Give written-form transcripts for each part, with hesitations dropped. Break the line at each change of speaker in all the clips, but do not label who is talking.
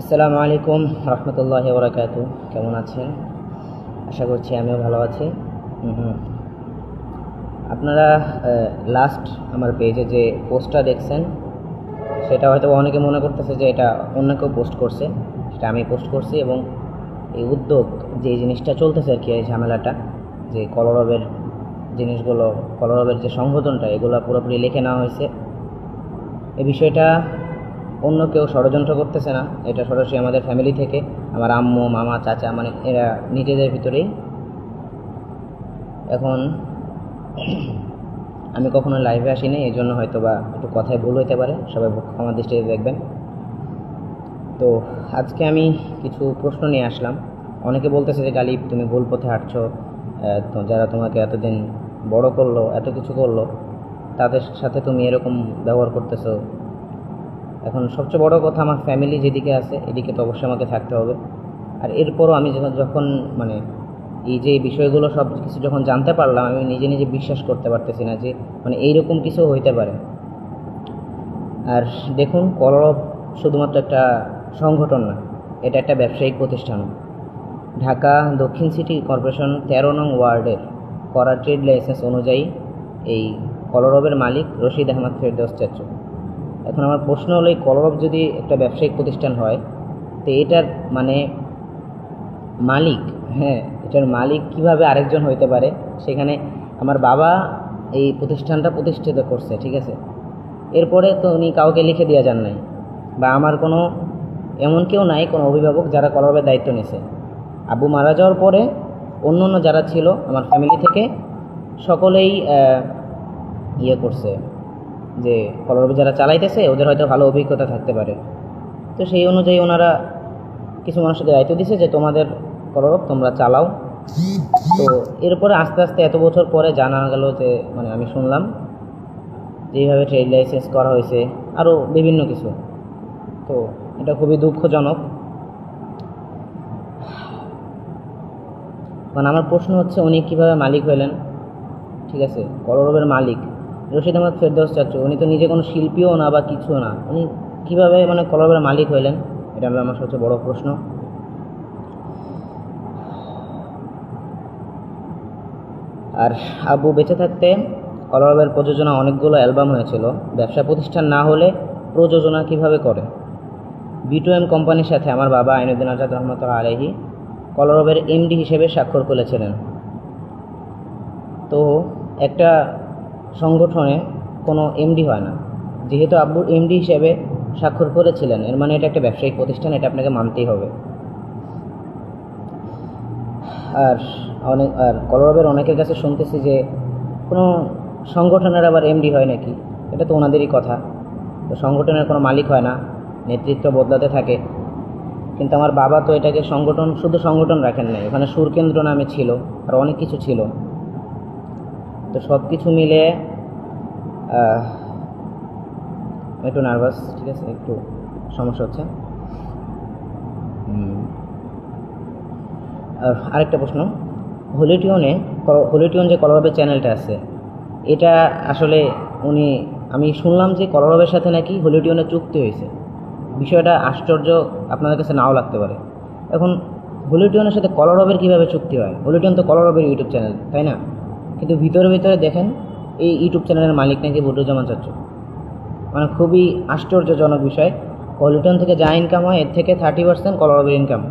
আসসালামু আলাইকুম রহমতুল্লাহি ওয়া বারাকাতুহু। কেমন আছেন? আশা করছি আমিও ভালো আছি। আপনারা লাস্ট আমার পেজে যে পোস্টটা দেখছেন সেটা হয়তো অনেকে মনে করতেছে যে এটা অন্য কেউ পোস্ট করছে, সেটা আমি পোস্ট করছি। এবং এই উদ্যোগ যে জিনিসটা চলতেছে আর কি, এই ঝামেলাটা যে কলরবের জিনিসগুলো, কলরবের যে সংগঠনটা, এগুলো পুরোপুরি লিখে নেওয়া হয়েছে। এই বিষয়টা অন্য কেউ ষড়যন্ত্র করতেছে না, এটা সরাসরি আমাদের ফ্যামিলি থেকে, আমার আম্মু, মামা, চাচা, মানে এরা নিজেদের ভিতরেই। এখন আমি কখনো লাইভে আসিনি, এই জন্য হয়তো বা একটু কথায় ভুল হইতে পারে, সবাই ক্ষমার দৃষ্টিতে দেখবেন। তো আজকে আমি কিছু প্রশ্ন নিয়ে আসলাম। অনেকে বলতেছে যে গালিব, তুমি ভুল পথে হাঁটছো, যারা তোমাকে এতদিন বড় করলো, এত কিছু করলো, তাদের সাথে তুমি এরকম ব্যবহার করতেছো। এখন সবচেয়ে বড় কথা, আমার ফ্যামিলি যেদিকে আছে এদিকে তো অবশ্যই আমাকে থাকতে হবে। আর এরপরও আমি যখন মানে এই যে বিষয়গুলো সব কিছু যখন জানতে পারলাম, আমি নিজে নিজে বিশ্বাস করতে পারতেছি না যে মানে এইরকম কিছু হইতে পারে। আর দেখুন, কলরব শুধুমাত্র একটা সংগঠন না, এটা একটা ব্যবসায়িক প্রতিষ্ঠান। ঢাকা দক্ষিণ সিটি কর্পোরেশন 13 নং ওয়ার্ডের করা ট্রেড লাইসেন্স অনুযায়ী এই কলরবের মালিক রশিদ আহমদ ফেরদৌস চাচু। এখন আমার প্রশ্ন হলো, এই কলরব যদি একটা ব্যবসায়িক প্রতিষ্ঠান হয়, তো এটার মানে মালিক, হ্যাঁ, এটার মালিক কিভাবে আরেকজন হইতে পারে? সেখানে আমার বাবা এই প্রতিষ্ঠানটা প্রতিষ্ঠিত করছে, ঠিক আছে, এরপরে তো উনি কাউকে লিখে দিয়ে যান নাই, বা আমার কোনো এমন কেউ নাই, কোনো অভিভাবক যারা কলরবের দায়িত্ব নিছে। আব্বু মারা যাওয়ার পরে অন্য অন্য যারা ছিল আমার ফ্যামিলি থেকে, সকলেই ইয়ে করছে যে কলরব যারা চালাইতেছে ওদের হয়তো ভালো অভিজ্ঞতা থাকতে পারে। তো সেই অনুযায়ী ওনারা কিছু মানুষকে দায়িত্ব দিছে যে তোমাদের কলরব তোমরা চালাও। তো এরপরে আস্তে আস্তে এত বছর পরে জানা গেল যে মানে আমি শুনলাম যেইভাবে ট্রেড লাইসেন্স করা হয়েছে, আরও বিভিন্ন কিছু। তো এটা খুবই দুঃখজনক। মানে আমার প্রশ্ন হচ্ছে, উনি কীভাবে মালিক হইলেন? ঠিক আছে, কলরবের মালিক রশিদ আহমদ ফেরদৌস চাচু, উনি তো নিজে কোনো শিল্পীও না বা কিছুও না, উনি কীভাবে মানে কলরবের মালিক হইলেন? এটা হলো আমার সবচেয়ে বড় প্রশ্ন। আর আব্বু বেঁচে থাকতে কলরবের প্রযোজনা অনেকগুলো অ্যালবাম হয়েছিল। ব্যবসা প্রতিষ্ঠান না হলে প্রযোজনা কিভাবে করে? B2M কোম্পানির সাথে আমার বাবা আইনুদ্দিন আজাদ রহমতুল্লাহ আলাইহি কলরবের এমডি হিসেবে স্বাক্ষর করেছিলেন। তো একটা সংগঠনে কোনো এমডি হয় না, যেহেতু আব্বু এমডি হিসেবে স্বাক্ষর করেছিলেন, এর মানে এটা একটা ব্যবসায়িক প্রতিষ্ঠান, এটা আপনাকে মানতেই হবে। আর কলরবের অনেকের কাছে শুনতেছি যে কোনো সংগঠনের আবার এমডি হয় নাকি, এটা তো ওনাদেরই কথা। তো সংগঠনের কোনো মালিক হয় না, নেতৃত্ব বদলাতে থাকে। কিন্তু আমার বাবা তো এটাকে সংগঠন, শুধু সংগঠন রাখেন নাই, ওখানে সুরকেন্দ্র নামে ছিল, আর অনেক কিছু ছিল। তো সব কিছু মিলে একটু নার্ভাস, ঠিক আছে, একটু সমস্যা হচ্ছে। আর আরেকটা প্রশ্ন, হলিটিউন যে কলরবের চ্যানেলটা আছে, এটা আসলে আমি শুনলাম যে কলরবের সাথে নাকি হলিটিউনের চুক্তি হয়েছে। বিষয়টা আশ্চর্য, আপনাদের কাছে নাও লাগতে পারে। এখন হলিটিউনের সাথে কলরবের কীভাবে চুক্তি হয়? হলিটিউন তো কলরবের ইউটিউব চ্যানেল, তাই না? কিন্তু ভিতরে ভিতরে দেখেন এই ইউটিউব চ্যানেলের মালিক নাকি বদরুজ্জামান চাচু। মানে খুবই আশ্চর্যজনক বিষয়। হলিটিউন থেকে যা ইনকাম হয় এর থেকে 30% কলরবের ইনকাম,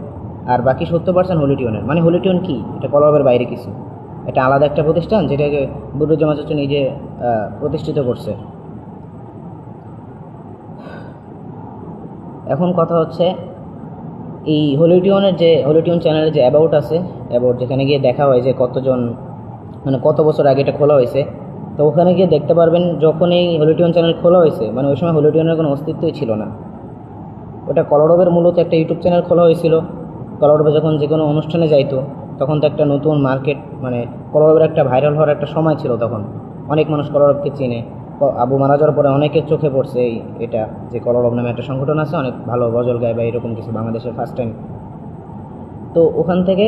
আর বাকি 70% হলিটিউনের। মানে হলিটিউন কি, এটা কলরবের বাইরে কিছু, এটা আলাদা একটা প্রতিষ্ঠান যেটাকে বদরুজ্জামান চাচু নিজে প্রতিষ্ঠিত করছে। এখন কথা হচ্ছে, এই হলিটিউন চ্যানেলের যে অ্যাবাউট আছে, অ্যাবাউট যেখানে গিয়ে দেখা হয় যে কতজন, মানে কত বছর আগে এটা খোলা হয়েছে, তো ওখানে গিয়ে দেখতে পারবেন যখন এই হলিটিউন চ্যানেল খোলা হয়েছে, মানে ওই সময় হলিটিউনের কোনো অস্তিত্বই ছিল না। ওটা কলরবের মূলত একটা ইউটিউব চ্যানেল খোলা হয়েছিল। কলরবে যখন যে কোনো অনুষ্ঠানে যাইতো, তখন তো একটা নতুন মার্কেট, মানে কলরবের একটা ভাইরাল হওয়ার একটা সময় ছিল, তখন অনেক মানুষ কলরবকে চিনে। আবু মারা যাওয়ার পরে অনেকের চোখে পড়ছে এটা যে কলরব নামে একটা সংগঠন আছে, অনেক ভালো গজল গায় বা এরকম কিছু, বাংলাদেশের ফার্স্ট টাইম। তো ওখান থেকে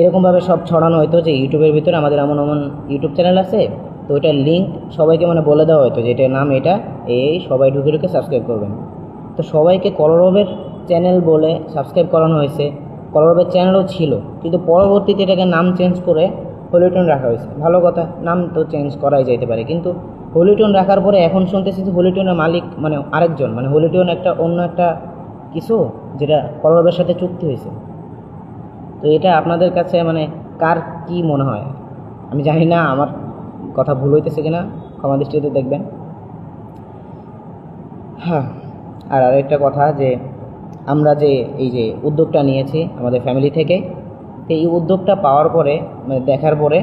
এরকমভাবে সব ছড়ানো হতো যে ইউটিউবের ভিতরে আমাদের এমন এমন ইউটিউব চ্যানেল আছে, তো ওইটার লিঙ্ক সবাইকে মানে বলে দেওয়া হতো যে এটার নাম এটা, এই সবাই ঢুকে ঢুকে সাবস্ক্রাইব করবেন। তো সবাইকে কলরবের চ্যানেল বলে সাবস্ক্রাইব করানো হয়েছে, কলরবের চ্যানেলও ছিল, কিন্তু পরবর্তীতে এটাকে নাম চেঞ্জ করে হলিউটন রাখা হয়েছে। ভালো কথা, নাম তো চেঞ্জ করাই যাইতে পারে, কিন্তু হলিউটন রাখার পরে এখন শুনতেছি যে হলিউটনের মালিক মানে আরেকজন, মানে হলিউটন একটা অন্য একটা কিছু যেটা কলরবের সাথে চুক্তি হয়েছে। তো এটা আপনাদের কাছে মানে কার কি মনে হয়? আমি জানি না আমার কথা ভুল হইতেছে কিনা, ক্ষমা দৃষ্টিতে দেখবেন। হ্যাঁ, আর আরেকটা কথা যে আমরা যে এই যে উদ্যোগটা নিয়েছি আমাদের ফ্যামিলি থেকে, তো এই উদ্যোগটা পাওয়ার পরে মানে দেখার পরে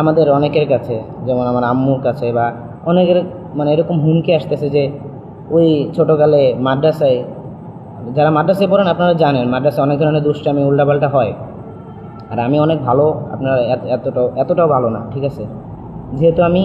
আমাদের অনেকের কাছে, যেমন আমার আম্মুর কাছে বা অনেকের মানে এরকম হুমকি আসতেছে যে ওই ছোটোকালে মাদ্রাসায়, যারা মাদ্রাসায় পড়েন আপনারা জানেন মাদ্রাসায় অনেক ধরনের দুষ্টামি উল্টাপাল্টা হয়। আর আমি অনেক ভালো, আপনারা এতটাও ভালো না, ঠিক আছে? যেহেতু আমি